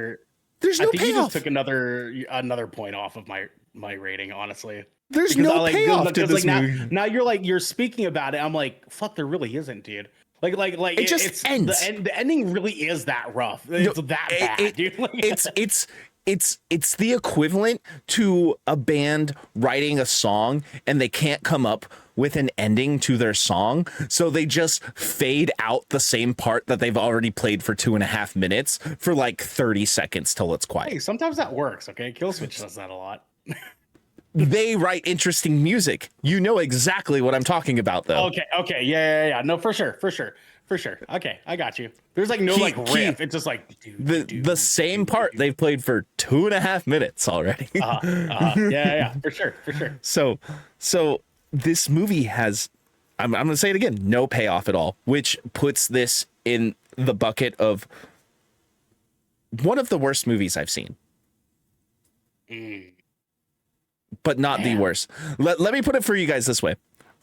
There's no payoff. You just took another point off of my rating, honestly. There's no payoff to this movie. Now you're speaking about it. I'm like, fuck, there really isn't, dude. Like it just ends. The ending really is that rough. It's that bad, dude. It's it's the equivalent to a band writing a song and they can't come up with an ending to their song, so they just fade out the same part that they've already played for 2.5 minutes for like 30 seconds till it's quiet. Hey, sometimes that works. Okay, Killswitch does that a lot. They write interesting music. You know exactly what I'm talking about, though. Okay, yeah. No, for sure. Okay, I got you. There's like no riff. It's just like the same part they've played for 2.5 minutes already. Yeah, for sure. So this movie has, I'm gonna say it again, no payoff at all, which puts this in the bucket of one of the worst movies I've seen. But not the worst. Let me put it for you guys this way.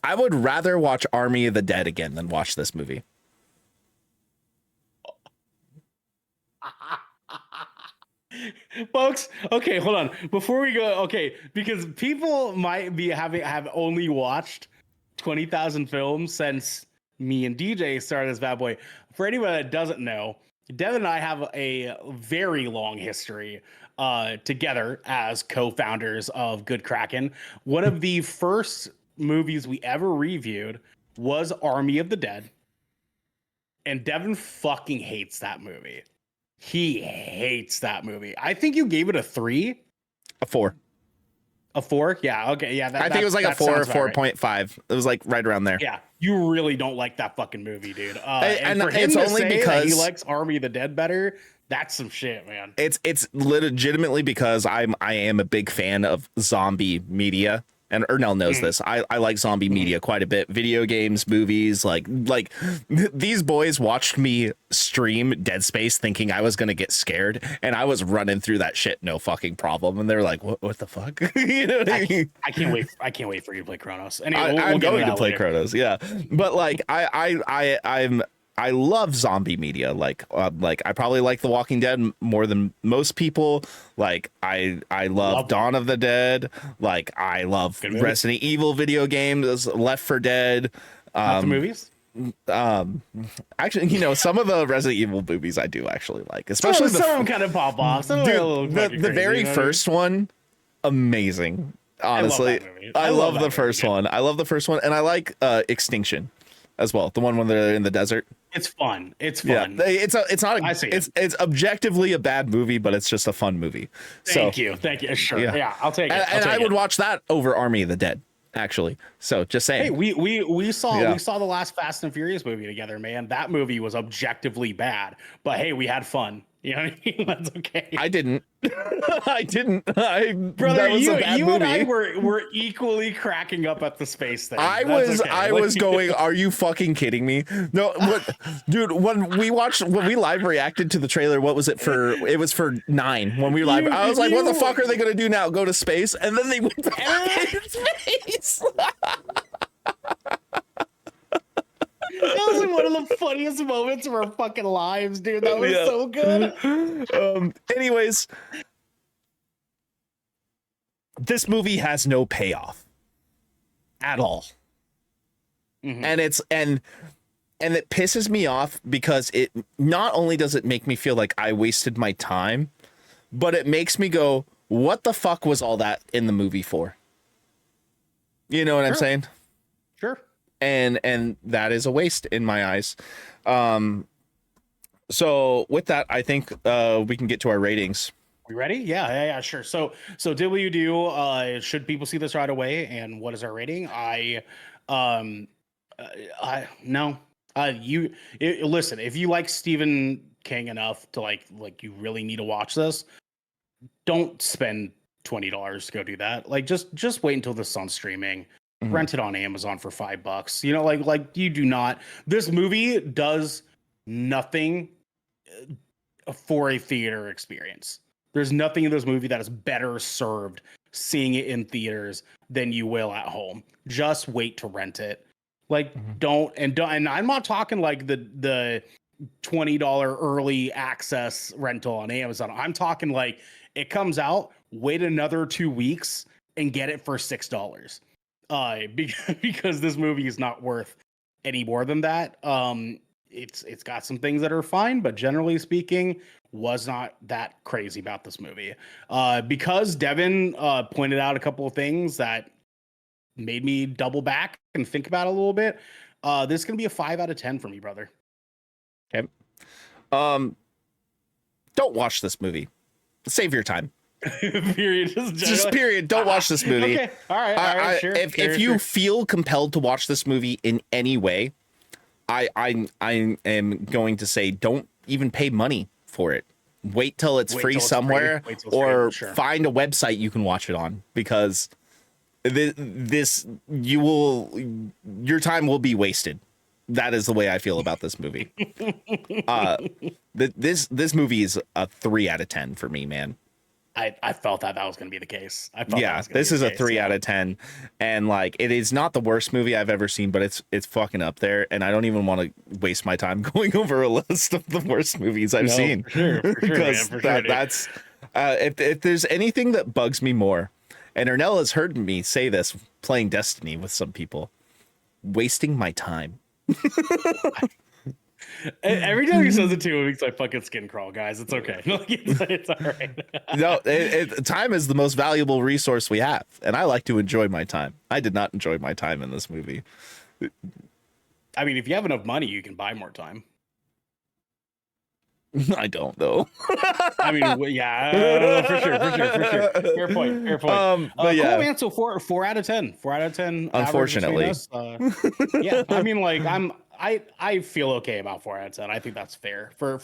I would rather watch Army of the Dead again than watch this movie. Folks, okay, hold on. Before we go, okay, because people might be have only watched 20,000 films since me and DJ started this bad boy. For anyone that doesn't know, Devin and I have a very long history together as co-founders of Good Kraken. One of the first movies we ever reviewed was Army of the Dead. And Devin fucking hates that movie. He hates that movie. I think you gave it a 3. A 4. A 4? Yeah, okay. Yeah, I think it was like a 4 or 4.5. Right. It was like right around there. Yeah, you really don't like that fucking movie, dude. And for him it's to only say because that he likes Army of the Dead better, that's some shit, man. It's legitimately because I am a big fan of zombie media. And Ernell knows this. I like zombie media quite a bit. Video games, movies, like these boys watched me stream Dead Space thinking I was going to get scared. And I was running through that shit, no fucking problem. And they're like, what the fuck? You know what I mean? I can't wait for you to play Chronos. Anyway, I'm going to play Chronos. Yeah. But like, I love zombie media. Like I probably like The Walking Dead more than most people. Like I love Dawn of the Dead. Like I love Resident Evil video games, Left 4 Dead. Not the movies? Actually, you know, some of the Resident Evil movies I do actually like, especially some kind of pop off. The very first one, amazing. Honestly, I love the first one. I love the first one, and I like Extinction as well. The one when they're in the desert. It's fun. Yeah, it's objectively a bad movie, but it's just a fun movie. Thank you. Sure. Yeah, I'll take it. And I would watch that over Army of the Dead, actually. So just saying. Hey, we saw the last Fast and Furious movie together, man. That movie was objectively bad, but hey, we had fun. You know what I mean? That's okay. I didn't. Brother, that was you a bad and movie. I were equally cracking up at the space thing. I was going, are you fucking kidding me? No, what, dude, when we live reacted to the trailer, what was it for? It was for 9 when we live. I was like, what the fuck are they going to do now? Go to space? And then they went back in space. That was like one of the funniest moments of our fucking lives, dude. That was so good. Anyways, this movie has no payoff at all. And it pisses me off because it not only does it make me feel like I wasted my time, but it makes me go, what the fuck was all that in the movie for? You know what I'm saying? Sure. And that is a waste in my eyes. So with that, I think we can get to our ratings. We ready? Yeah, sure. So did we do should people see this right away, and what is our rating? No. Listen, if you like Stephen King enough to like you really need to watch this, don't spend $20 to go do that. Like just wait until this is on streaming. Rent it on Amazon for $5. You know, like you do not. This movie does nothing for a theater experience. There's nothing in this movie that is better served seeing it in theaters than you will at home. Just wait to rent it. Like don't and I'm not talking like the $20 early access rental on Amazon. I'm talking like it comes out, wait another 2 weeks and get it for $6. Because this movie is not worth any more than that. it's got some things that are fine, but generally speaking, was not that crazy about this movie. Because Devin pointed out a couple of things that made me double back and think about it a little bit. This is gonna be a 5 out of 10 for me, brother. Okay. Don't watch this movie. Save your time. Period. Just period. Don't watch this movie. Okay. All right. Sure. If you feel compelled to watch this movie in any way, I am going to say don't even pay money for it. Wait till it's free somewhere, or find a website you can watch it on, because your time will be wasted. That is the way I feel about this movie. This movie is a 3 out of 10 for me, man. I felt that was going to be the case. This is a 3 out of 10, and like, it is not the worst movie I've ever seen, but it's fucking up there, and I don't even want to waste my time going over a list of the worst movies I've seen. For sure, because that's if there's anything that bugs me more, and Ernell has heard me say this playing Destiny with some people, wasting my time. Every time he says it to me, it makes my fucking skin crawl, guys. It's okay. It's all right. No, time is the most valuable resource we have, and I like to enjoy my time. I did not enjoy my time in this movie. I mean, if you have enough money, you can buy more time. I don't, though. I mean, yeah, for sure. Fair point. But yeah, cool, man. So 4 out of 10. 4 out of 10. Unfortunately, yeah. I mean, like, I feel okay about 4 out of 10. I think that's fair for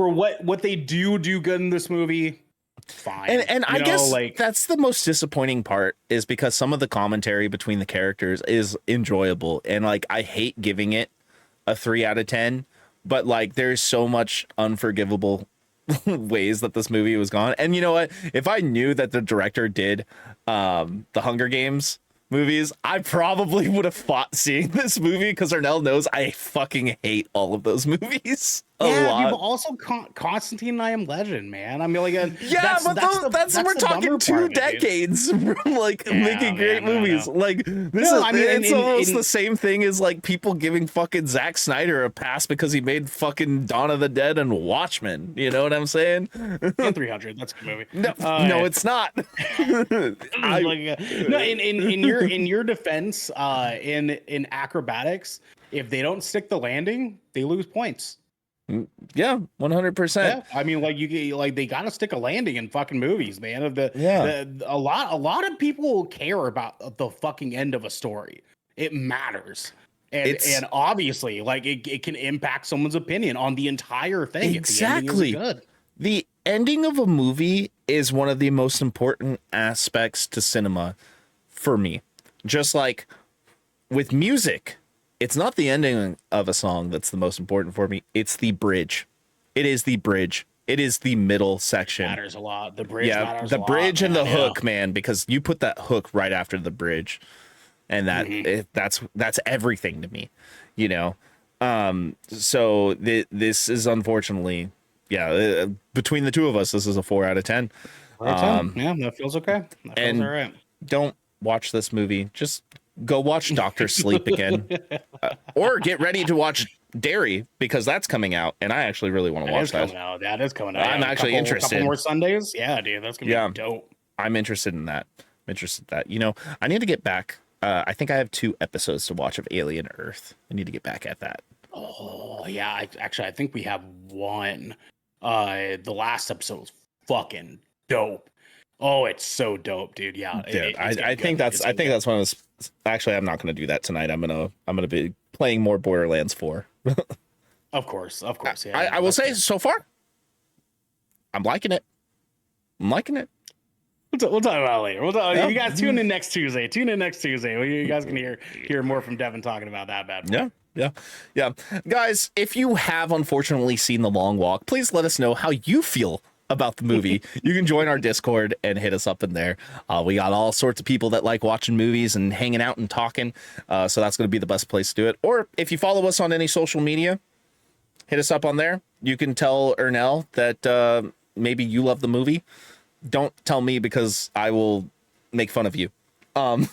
what they do good in this movie. Fine. And I guess like, that's the most disappointing part, is because some of the commentary between the characters is enjoyable, and like, I hate giving it a 3 out of 10, but like, there's so much unforgivable ways that this movie was gone. And you know what? If I knew that the director did the Hunger Games movies, I probably would have fought seeing this movie, because Ernell knows I fucking hate all of those movies a lot. But also Constantine and I Am Legend, man. I mean, like, that's we're talking 2 decades from like making great movies. Like, it's almost the same thing as like people giving fucking Zack Snyder a pass because he made fucking Dawn of the Dead and Watchmen. You know what I'm saying? And 300. That's a good movie. No, it's not. In your defense, in acrobatics, if they don't stick the landing, they lose points. Yeah, 100%. Yeah, I mean, like they got to stick a landing in fucking movies, man. A lot of people care about the fucking end of a story. It matters, and obviously, like, it can impact someone's opinion on the entire thing. Exactly. If the ending isn't good. The ending of a movie is one of the most important aspects to cinema for me. Just like with music, it's not the ending of a song that's the most important for me. It's the bridge. It is the bridge. It is the middle section. Matters a lot. The bridge matters the a lot, bridge and the hook, yeah. man, because you put that hook right after the bridge, and that's everything to me, you know. So this is unfortunately, between the two of us, this is a 4 out of 10. Yeah, that feels okay. That feels all right. Don't watch this movie. Just go watch Doctor Sleep again, or get ready to watch Dairy, because that's coming out, and I actually really want to watch that. That is coming out. I'm actually interested. A couple more Sundays. Yeah, dude, that's gonna be dope. I'm interested in that. You know, I need to get back. I think I have 2 episodes to watch of Alien Earth. I need to get back at that. Oh yeah, I think we have one. The last episode was fucking dope. Oh, it's so dope, dude. Yeah, I think that's one of those. Actually, I'm not going to do that tonight. I'm gonna be playing more Borderlands 4. Of course. Yeah, I will say, so far, I'm liking it. We'll talk about it later. You guys tune in next Tuesday. You guys can hear more from Devin talking about that bad boy. Yeah. Guys, if you have unfortunately seen The Long Walk, please let us know how you feel about the movie. You can join our Discord and hit us up in there. We got all sorts of people that like watching movies and hanging out and talking. So that's going to be the best place to do it. Or if you follow us on any social media, hit us up on there. You can tell Ernell that maybe you love the movie. Don't tell me, because I will make fun of you Same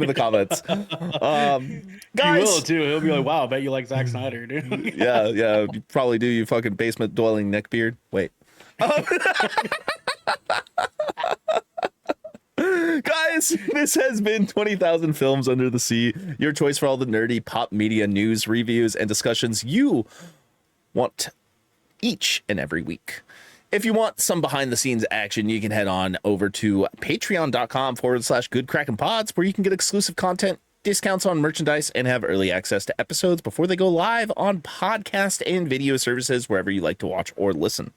in the comments. He will Guys, too. He'll be like, "Wow, I bet you like Zack Snyder, dude." yeah, you probably do. You fucking basement dwelling neckbeard. Wait. Guys, this has been 20,000 Films Under the Sea, your choice for all the nerdy pop media news, reviews, and discussions you want each and every week. If you want some behind the scenes action, you can head on over to patreon.com/Good Kraken Pods, where you can get exclusive content, discounts on merchandise, and have early access to episodes before they go live on podcast and video services wherever you like to watch or listen.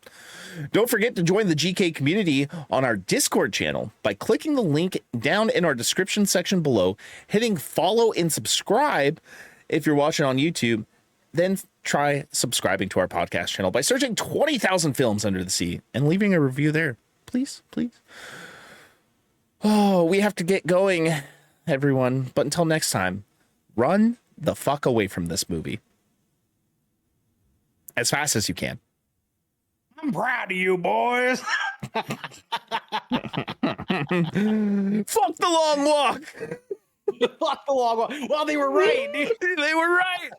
Don't forget to join the GK community on our Discord channel by clicking the link down in our description section below, hitting follow and subscribe if you're watching on YouTube. Then try subscribing to our podcast channel by searching 20,000 Films Under the Sea and leaving a review there. Please, please. Oh, we have to get going, everyone. But until next time, run the fuck away from this movie as fast as you can. I'm proud of you, boys. Fuck the long walk. Fuck the long one. Well, they were right, dude. They were right.